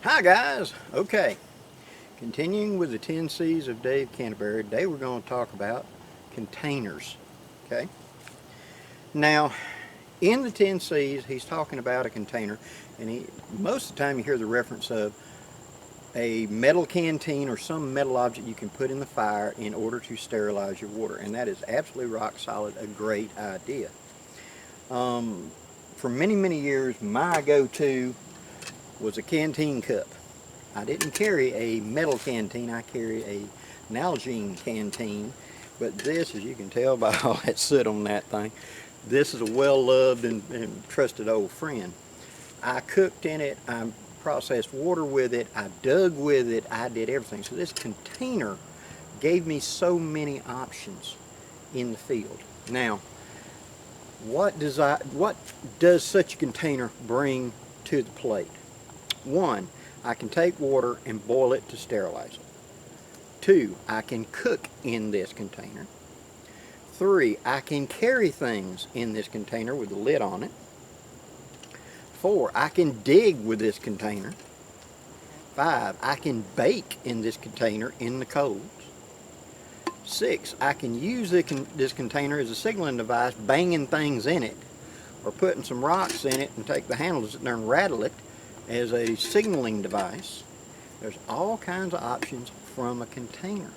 Hi guys, okay, continuing with the 10 C's of Dave Canterbury. Today we're going to talk about containers, okay? Now, in the 10 C's, he's talking about a container, and most of the time you hear the reference of a metal canteen or some metal object you can put in the fire in order to sterilize your water, and that is absolutely rock solid, a great idea. For many years, my go-to was a canteen cup. I didn't carry a metal canteen, I carry an Nalgene canteen, but this, as you can tell by all that soot on that thing, this is a well-loved and trusted old friend. I cooked in it, I processed water with it, I dug with it, I did everything. So this container gave me so many options in the field. Now, what does such a container bring to the plate? One, I can take water and boil it to sterilize it. Two, I can cook in this container. Three, I can carry things in this container with the lid on it. Four, I can dig with this container. Five, I can bake in this container in the colds. Six, I can use this container as a signaling device, banging things in it, or putting some rocks in it and take the handles and rattle it as a signaling device. There's all kinds of options from a container.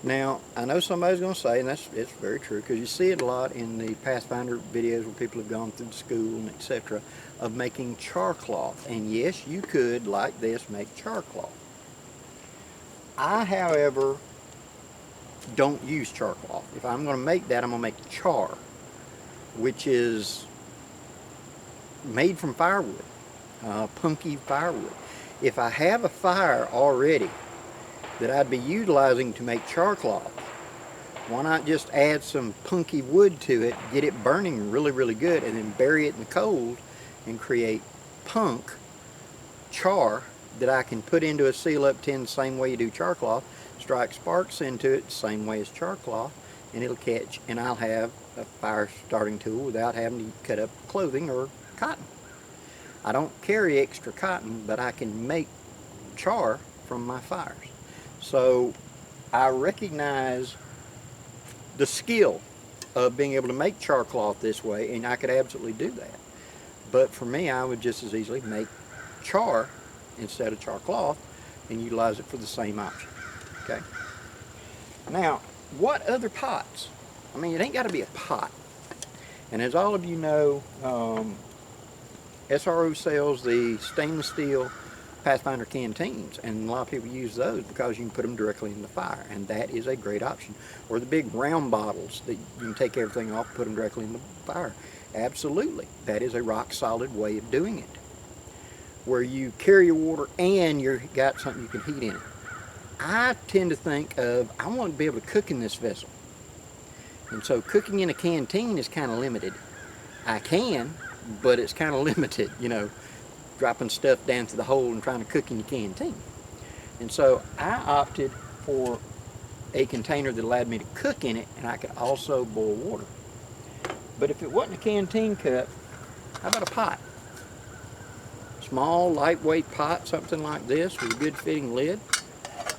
Now, I know somebody's going to say, and it's very true, because you see it a lot in the Pathfinder videos where people have gone through the school and etc. of making char cloth. And yes, you could, like this, make char cloth. I, however, don't use char cloth. If I'm going to make that, I'm going to make char, which is made from firewood. Punky firewood. If I have a fire already that I'd be utilizing to make char cloth, why not just add some punky wood to it, get it burning really good, and then bury it in the cold and create punk char that I can put into a seal-up tin the same way you do char cloth, strike sparks into it the same way as char cloth, and it'll catch, and I'll have a fire starting tool without having to cut up clothing or cotton. I don't carry extra cotton, but I can make char from my fires. So I recognize the skill of being able to make char cloth this way, and I could absolutely do that. But for me, I would just as easily make char instead of char cloth and utilize it for the same option. Okay. Now, what other pots? I mean, it ain't got to be a pot. And as all of you know, SRO sells the stainless steel Pathfinder canteens, and a lot of people use those because you can put them directly in the fire, and that is a great option. Or the big round bottles that you can take everything off and put them directly in the fire. Absolutely, that is a rock solid way of doing it, where you carry your water and you've got something you can heat in it. I tend to think of, I want to be able to cook in this vessel, and so cooking in a canteen is kind of limited. I can, but it's kind of limited, you know, dropping stuff down to the hole and trying to cook in your canteen. And so I opted for a container that allowed me to cook in it, and I could also boil water. But if it wasn't a canteen cup, how about a pot? Small, lightweight pot, something like this with a good fitting lid.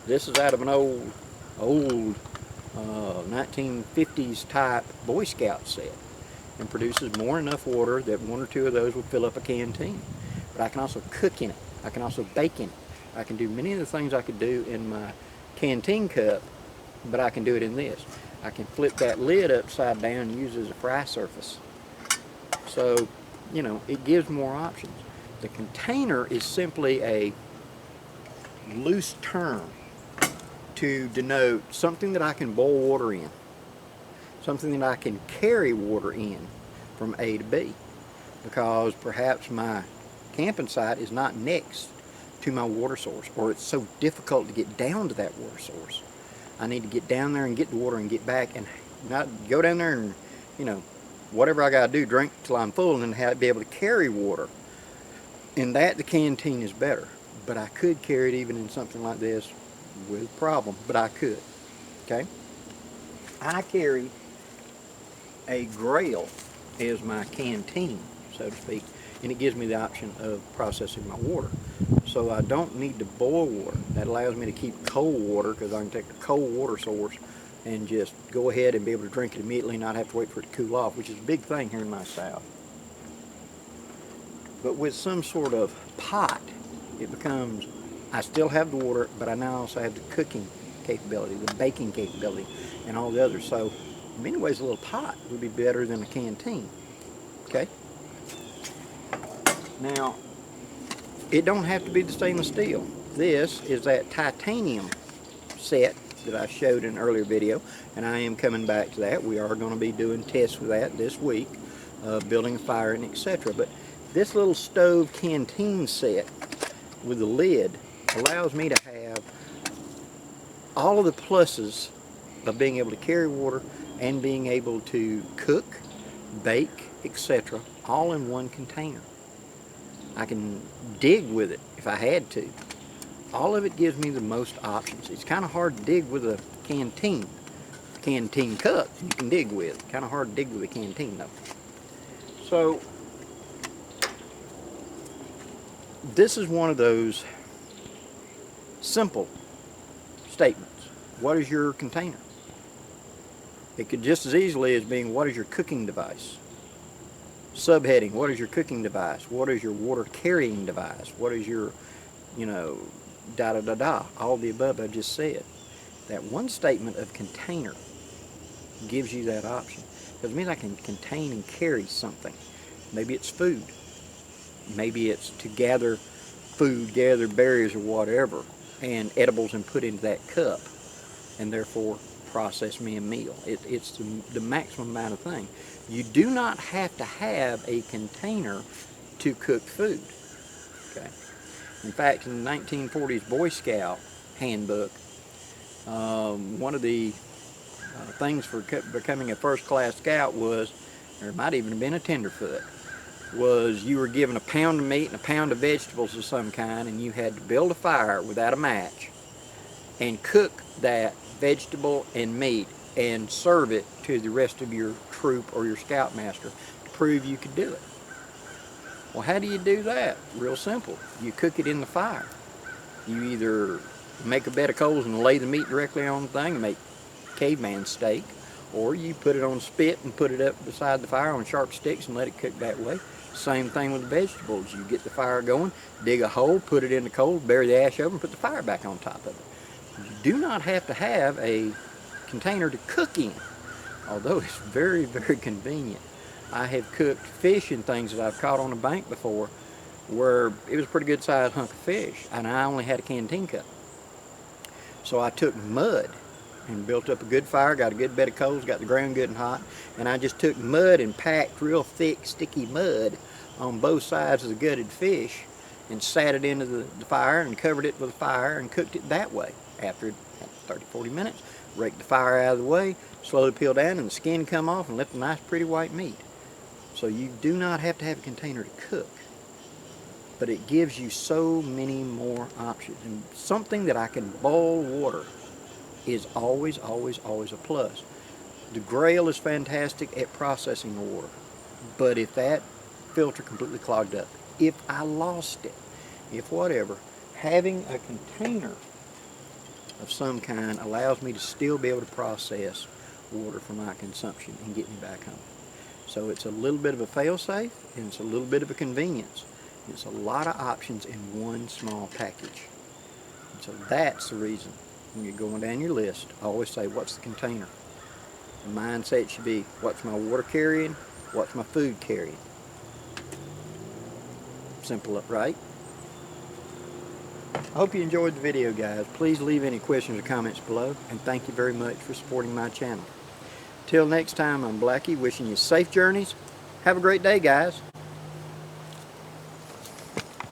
This is out of an old 1950s type Boy Scout set, and produces more than enough water that one or two of those would fill up a canteen. But I can also cook in it. I can also bake in it. I can do many of the things I could do in my canteen cup, but I can do it in this. I can flip that lid upside down and use it as a fry surface. So, you know, it gives more options. The container is simply a loose term to denote something that I can boil water in, something that I can carry water in from A to B, because perhaps my camping site is not next to my water source, or it's so difficult to get down to that water source. I need to get down there and get the water and get back, and not go down there and, you know, whatever I gotta do, drink till I'm full, and then be able to carry water. In that, the canteen is better, but I could carry it even in something like this with a problem, but I could. Okay, I carry a Grail as my canteen, so to speak, and it gives me the option of processing my water. So I don't need to boil water. That allows me to keep cold water, because I can take a cold water source and just go ahead and be able to drink it immediately, not have to wait for it to cool off, which is a big thing here in my South. But with some sort of pot, it becomes, I still have the water, but I now also have the cooking capability, the baking capability, and all the others. So in many ways, a little pot would be better than a canteen. Okay? Now, it don't have to be the stainless steel. This is that titanium set that I showed in an earlier video, and I am coming back to that. We are going to be doing tests with that this week, building a fire and etc. But this little stove canteen set with the lid allows me to have all of the pluses of being able to carry water and being able to cook, bake, etc. all in one container. I can dig with it if I had to. All of it gives me the most options. It's kind of hard to dig with a canteen. Canteen cup you can dig with. Kind of hard to dig with a canteen though. So this is one of those simple statements. What is your container? It could just as easily as being, what is your cooking device? Subheading, what is your cooking device? What is your water carrying device? What is your, da-da-da-da, all the above I just said. That one statement of container gives you that option. Because it means I can contain and carry something. Maybe it's food. Maybe it's to gather food, gather berries or whatever, and edibles, and put into that cup, and therefore process me a meal. It's the maximum amount of thing. You do not have to have a container to cook food. Okay. In fact, in the 1940s Boy Scout handbook, one of the things for becoming a first-class scout was, or it might even have been a tenderfoot, was you were given a pound of meat and a pound of vegetables of some kind, and you had to build a fire without a match and cook that vegetable and meat and serve it to the rest of your troop or your scoutmaster to prove you could do it. Well, how do you do that? Real simple. You cook it in the fire. You either make a bed of coals and lay the meat directly on the thing and make caveman steak, or you put it on a spit and put it up beside the fire on sharp sticks and let it cook that way. Same thing with the vegetables. You get the fire going, dig a hole, put it in the coals, bury the ash over, and put the fire back on top of it. You do not have to have a container to cook in, although it's very, very convenient. I have cooked fish and things that I've caught on the bank before where it was a pretty good sized hunk of fish, and I only had a canteen cup. So I took mud and built up a good fire, got a good bed of coals, got the ground good and hot, and I just took mud and packed real thick, sticky mud on both sides of the gutted fish and sat it into the fire and covered it with a fire and cooked it that way. After 30-40 minutes, raked the fire out of the way, slowly peel down, and the skin come off and left a nice pretty white meat. So you do not have to have a container to cook, but it gives you so many more options. And something that I can boil water is always, always, always a plus. The Grail is fantastic at processing the water, but if that filter completely clogged up, if I lost it, if whatever, having a container of some kind allows me to still be able to process water for my consumption and get me back home. So it's a little bit of a fail-safe, and it's a little bit of a convenience. It's a lot of options in one small package. And so that's the reason when you're going down your list, I always say, what's the container? The mindset should be, what's my water carrying? What's my food carrying? Simple, right? I hope you enjoyed the video, guys. Please leave any questions or comments below, and thank you very much for supporting my channel. Till next time, I'm Blackie, wishing you safe journeys. Have a great day, guys.